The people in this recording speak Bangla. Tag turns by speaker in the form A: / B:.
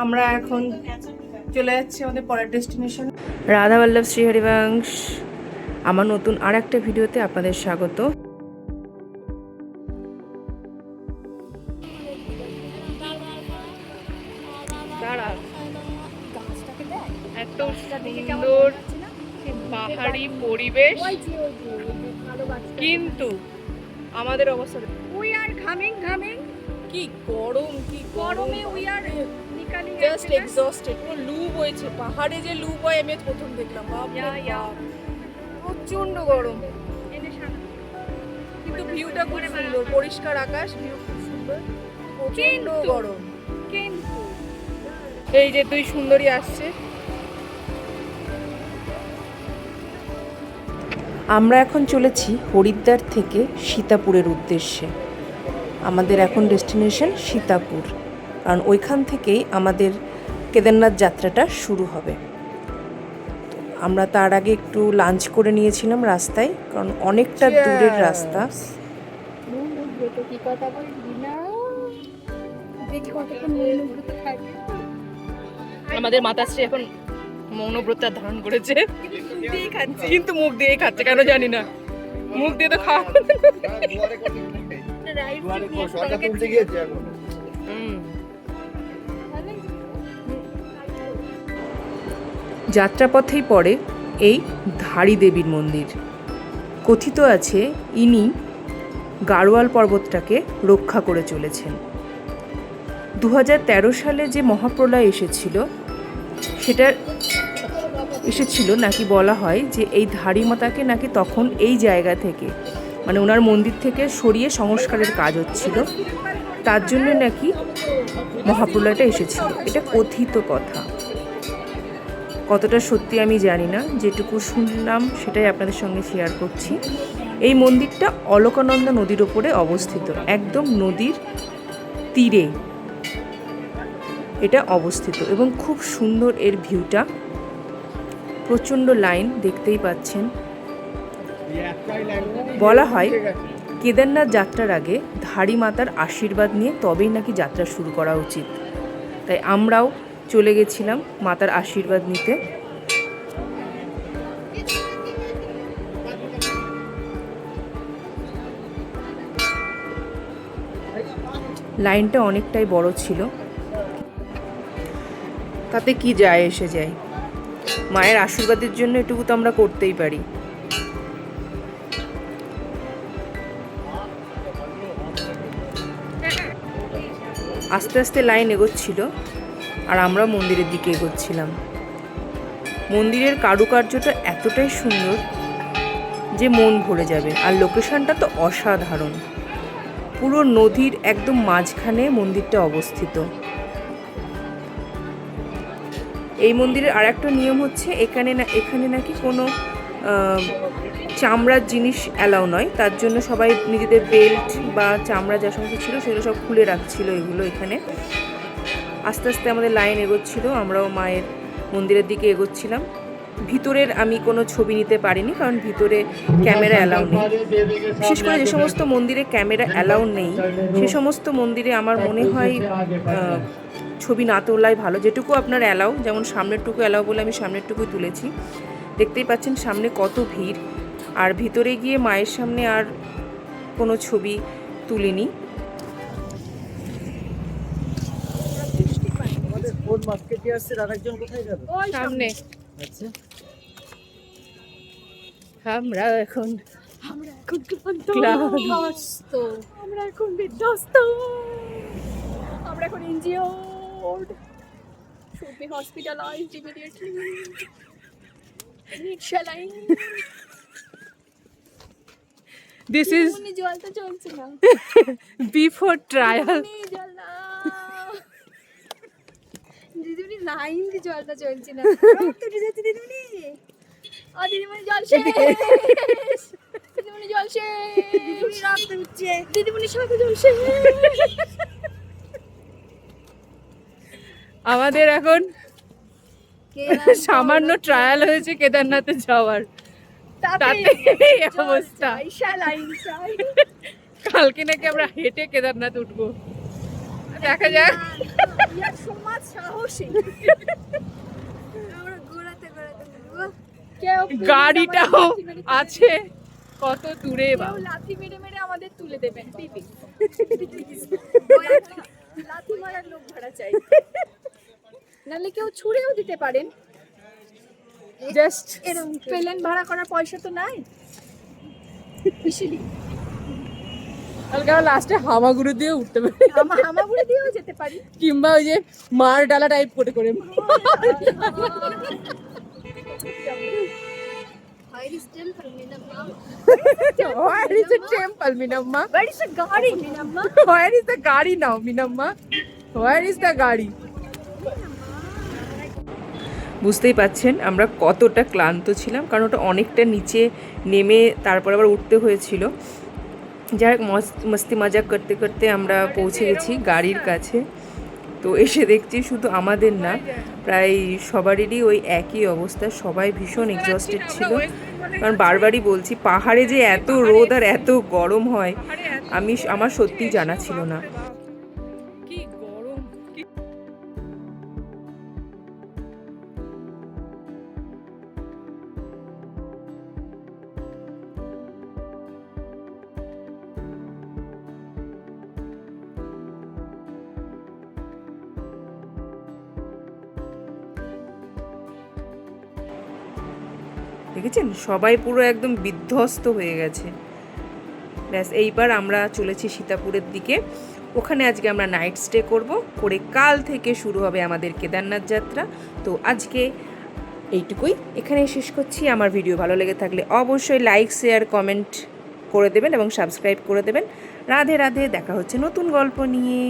A: আমরা এখন চলে যাচ্ছি আমাদের পরের ডেস্টিনেশন রাধা বল্লভ শ্রীহরিবংশ। আমার নতুন আর একটা ভিডিওতে আপনাদের স্বাগত। এত সুন্দর পাহাড়ি পরিবেশ, কিন্তু আমাদের অবস্থা
B: We are ঘামিং
A: কি গরম, কি
B: গরমে we are
A: জাস্ট এক্সস্টেড। পুরো লু বইছে, পাহাড়ে যে লু বয় আমি প্রথম দেখলাম। প্রচন্ড গরম, কিন্তু ভিউটা খুব সুন্দর, পরিষ্কার আকাশ, ভিউ খুব সুন্দর। প্রচন্ড গরম,
B: কিন্তু
A: এই যে দুই সুন্দরী আসছে। আমরা এখন চলেছি হরিদ্বার থেকে সীতাপুরের উদ্দেশ্যে। আমাদের এখন ডেস্টিনেশন সীতাপুর, কারণ ওইখান থেকেই আমাদের কেদারনাথ যাত্রাটা শুরু হবে। আমরা তার আগে একটু লাঞ্চ করে নিয়েছিলাম রাস্তায়, কারণ অনেকটা দূরের রাস্তা। আমাদের মাতাশ্রী এখন মৌনব্রত ধারণ করেছে, কিন্তু মুখ দিয়ে খাচ্ছে কেন জানি না, মুখ দিয়ে তো খাওয়া। যাত্রাপথেই পড়ে এই ধারী দেবীর মন্দির। কথিত আছে ইনি গাড়োয়াল পর্বতটাকে রক্ষা করে চলেছেন। 2013 সালে যে মহাপ্রলয় সেটা এসেছিল নাকি বলা হয় যে এই ধারী মাতাকে নাকি তখন এই জায়গা থেকে, মানে ওনার মন্দির থেকে সরিয়ে সংস্কারের কাজ হচ্ছিল, তার জন্য নাকি মহাপ্রলয়টা এসেছিল। এটা কথিত কথা, কতটা সত্যি আমি জানি না, যেটুকু শুনলাম সেটাই আপনাদের সঙ্গে শেয়ার করছি। এই মন্দিরটা অলকানন্দা নদীর ওপরে অবস্থিত, একদম নদীর তীরে এটা অবস্থিত, এবং খুব সুন্দর এর ভিউটা। প্রচণ্ড লাইন, দেখতেই পাচ্ছেন। বলা হয় কেদারনাথ যাত্রার আগে ধারী মাতার আশীর্বাদ নিয়ে তবেই নাকি যাত্রা শুরু করা উচিত। তাই আমরাও চলে গেছিলাম মাতার আশীর্বাদ নিতে। লাইনটা অনেকটাই বড় ছিল, তাতে কি যায় এসে যায়, মায়ের আশীর্বাদের জন্য এটুকু তো আমরা করতেই পারি। আস্তে আস্তে লাইন এগোচ্ছিল, আর আমরা মন্দিরের দিকে এগোচ্ছিলাম। মন্দিরের কারুকার্যটা এতটাই সুন্দর যে মন ভরে যাবে, আর লোকেশনটা তো অসাধারণ। পুরো নদীর একদম মাঝখানে মন্দিরটা অবস্থিত। এই মন্দিরের আর একটা নিয়ম হচ্ছে, এখানে নাকি কোনো চামড়ার জিনিস অ্যালাউ নয়, তার জন্য সবাই নিজেদের বেল্ট বা চামড়া যা সমস্ত ছিল সেগুলো সব খুলে রাখছিল এগুলো এখানে। আস্তে আস্তে আমাদের লাইন এগোচ্ছিল, আমরাও মায়ের মন্দিরের দিকে এগোচ্ছিলাম। ভিতরের আমি কোনো ছবি নিতে পারিনি, কারণ ভিতরে ক্যামেরা অ্যালাউ নেই। বিশেষ করে যে সমস্ত মন্দিরে ক্যামেরা অ্যালাউ নেই সে সমস্ত মন্দিরে আমার মনে হয় ছবি না তোলাই ভালো। যেটুকু আপনার অ্যালাউ, যেমন সামনেরটুকু অ্যালাউ বলে আমি সামনেরটুকুই তুলেছি। দেখতেই পাচ্ছেন সামনে কত ভিড়, আর ভিতরে গিয়ে মায়ের সামনে আর কোনো ছবি তুলিনি। সামনে আমরা এখন
B: বিধ্বস্ত, আমরা এখন injured, should be hospitalized immediately. Need saline.
A: This is
B: জলটা চলছে না,
A: before trial.
B: জল না দিদিমণি, লাইন দিয়ে জলটা চলছে না। রক্ত উঠে যাচ্ছে দিদিমণি, দিদিমণি জল শেষ, দিদিমণি জল শেষ, রক্ত উঠছে, দিদিমণি সাথে জল শেষ।
A: আমাদের এখন সামান্য ট্রায়াল হয়েছে কেদারনাথে যাওয়ার, তাতে এই অবস্থা।
B: লাইন চাই,
A: কালকে নাকি আমরা হেঁটে কেদারনাথ উঠবো। দেখা যাক।
B: ইয়ার সমাজ সাহসী। আমরা ঘোরাতে ঘোরাতে কেউ
A: গাড়িটাও আছে কত দূরে বা।
B: কেউ লাথি মেরে মেরে আমাদের তুলে দেবেন পিপি। লাথি মারার লোক ভাড়া চাই, নাহলে কেউ ছুঁড়েও দিতে পারেন। জাস্ট এরকম প্লেন ভাড়া করার পয়সা তো নাই।
A: কালকে লাস্টে হামাগুড়ি দিয়ে উঠতে পারি,
B: হামাগুড়ি দিয়েও যেতে পারি,
A: কিংবা ওই যে মার ডালা টাইপ করে করে।
B: Where is temple, Minamma?
A: Where is the temple, Minamma?
B: Where is the garden, Minamma?
A: Where is the গাড়ি now, Minamma? Where is the গাড়ি? বুঝতেই পাচ্ছেন আমরা কতটা ক্লান্ত ছিলাম, কারণ ওটা অনেকটা নিচে নেমে তারপর আবার উঠতে হয়েছিল। যাই হোক মস্তি মজা করতে করতে আমরা পৌঁছে গেছি গাড়ির কাছে। তো এসে দেখছি শুধু আমাদের না, প্রায় সবারই ওই একই অবস্থা, সবাই ভীষণ এক্সস্টেড ছিল। কারণ বারবারই বলছি, পাহাড়ে যে এত রোদ আর এত গরম হয় আমার সত্যিই জানা ছিল না। কি গরম! দেখেছেন সবাই পুরো একদম বিধ্বস্ত হয়ে গেছে। ব্যাস এইবার আমরা চলেছি সীতাপুরের দিকে। ওখানে আজকে আমরা নাইট স্টে করে কাল থেকে শুরু হবে আমাদের কেদারনাথ যাত্রা। তো আজকে এইটুকুই, এখানে শেষ করছি। আমার ভিডিও ভালো লেগে থাকলে অবশ্যই লাইক শেয়ার কমেন্ট করে দেবেন এবং সাবস্ক্রাইব করে দেবেন। রাধে রাধে, দেখা হচ্ছে নতুন গল্প নিয়ে।